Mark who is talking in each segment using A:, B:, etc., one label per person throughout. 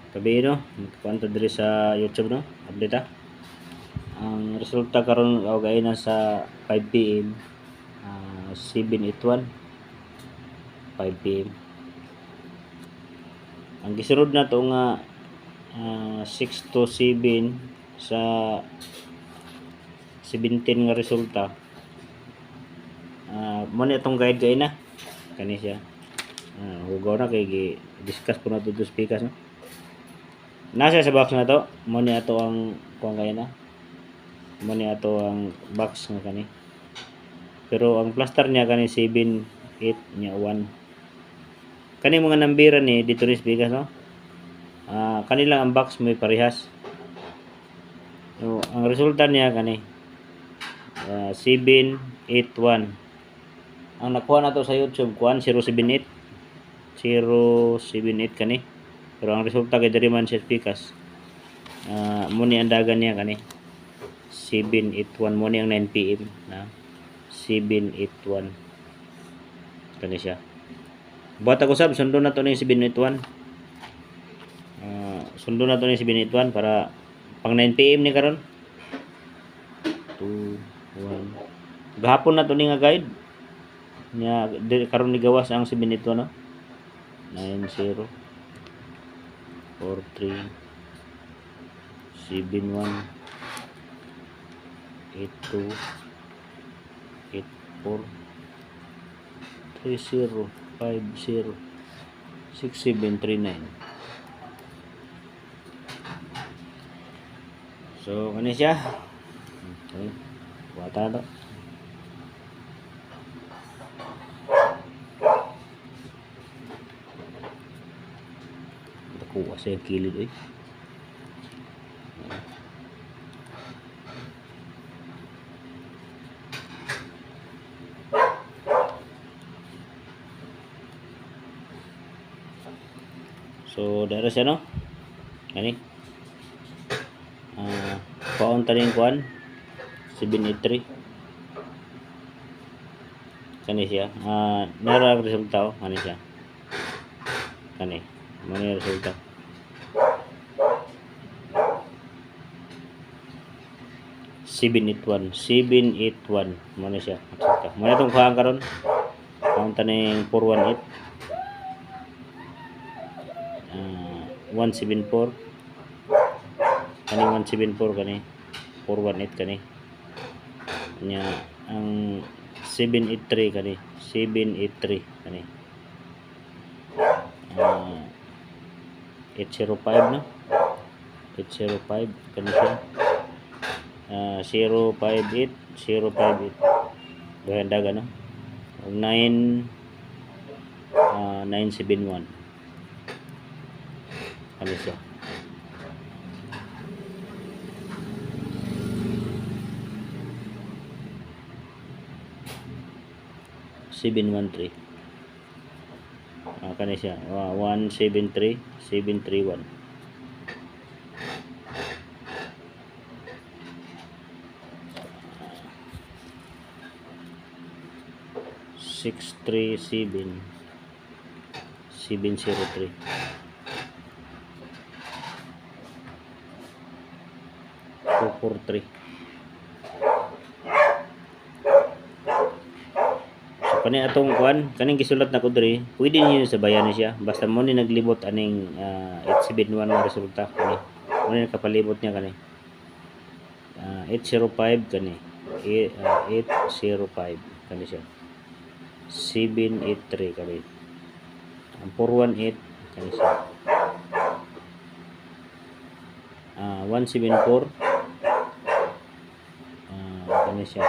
A: Kabi no, kuanto diri sa YouTube no, update ta. Ang resulta karon gay na sa 5 PM, 781 5 PM. Ang gisunod na to nga 6 to 7 sa 17 nga resulta. Mo ni atong guide kay na kani siya. Hugaw na kay discuss ko na to speakers no. Nasa sa box na to, mo ni ato ang kuan kay na. Mo ni ato ang box nga kani. Pero ang plaster niya kani 7 8 nya 1. Kani mga nambiran ni dito ni speakers no. Kanila ang box may parehas. So, ang resulta niya kani 781. Ang nakuha na to sa YouTube kuan 078 kani. Pero ang resulta kay diri man sa speakers. Mo ni andagan niya kani 781 mo ni ang 9 PM na 781 kani siya. Buhat ako sab sundo na to ni 781. Sundo na to ni 781 para pang 9 PM ni karon. 2 1 gahapon na to ni nga guide nya karon ni gawas ang 781 no. 90 43 71 82 84 30 50 6739. So kani siya. Okay. Buhatan to. Kuha sa kilid eh. So dara siya no. Kani. Paon taning kuan 783. Kani siya. Nara resulta kani siya. Kani. Mani resulta. Seven eight one mana siya resulta. Mana itong kuhaan karon? Paon taning 418. 174 kani 174 kani 418 kani nya ang 783 kani 783 kani 805 no 805 kani siya 058 bahandaga no 971 kani siya. Kani siya 173 731 637 703 243. So kani atong kuan kaning gisulat na ko diri pwede niyo sabayan siya basta mo ni naglibot aning 871 nga resulta kani mo ni kapalibot niya kani 805 kani 805 kani siya 783 kani ang 418 kani siya 174 kani siya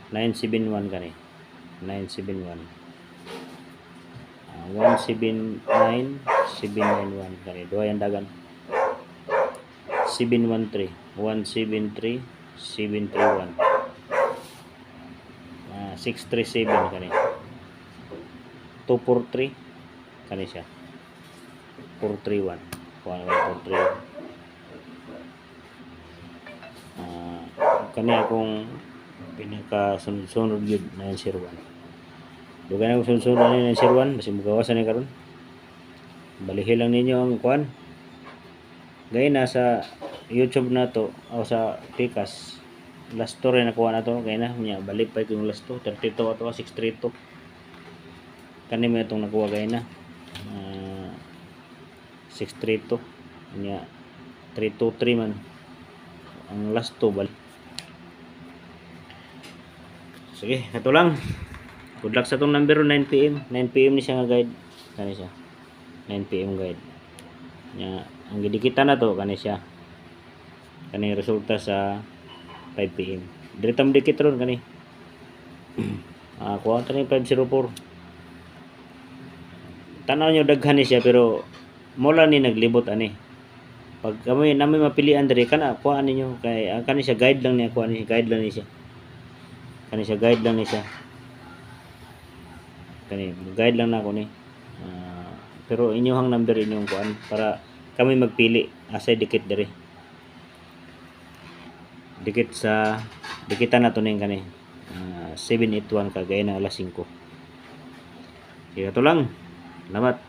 A: 971 kani 971 179 791 kani duha yang dagan 713 173 731 637 kani 243 kani siya 431 431 kani akong pinaka sunod yun 901 dugan akong sunod na 901 basi magawasan ni karon Balihin lang ninyo ang kuan. Gaya na sa YouTube na to o sa Pikas. Last to rin nakuha na to. Gaya na. Balik pa yung last to. 32 ato 632. Kani mo itong nakuha gaya na. 632. Nya 323 man. Ang last to balik. Sige, ito lang. Good luck sa itong number 9 PM. 9 PM ni siya nga guide. Kani siya. 9 PM guide. Nya ang gidikita na to kani siya. Kani resulta sa 5 PM. Diretang dikit ron kani. Kuha ta ni 504. Tanaw nyo daghan ni siya pero mula ni naglibot ani. Pag kami namin mapilian diri kana kuha ninyo kay kani siya guide lang niya kuha ni guide lang ni siya. Kani siya guide lang ni siya. Kani guide lang na ako ni. Pero inyong number inyong kuan para kami magpili asay dikit diri. Dikit sa dikitan na to ning kani. 781 kagaya na alas 5. Kaya to lang. Salamat.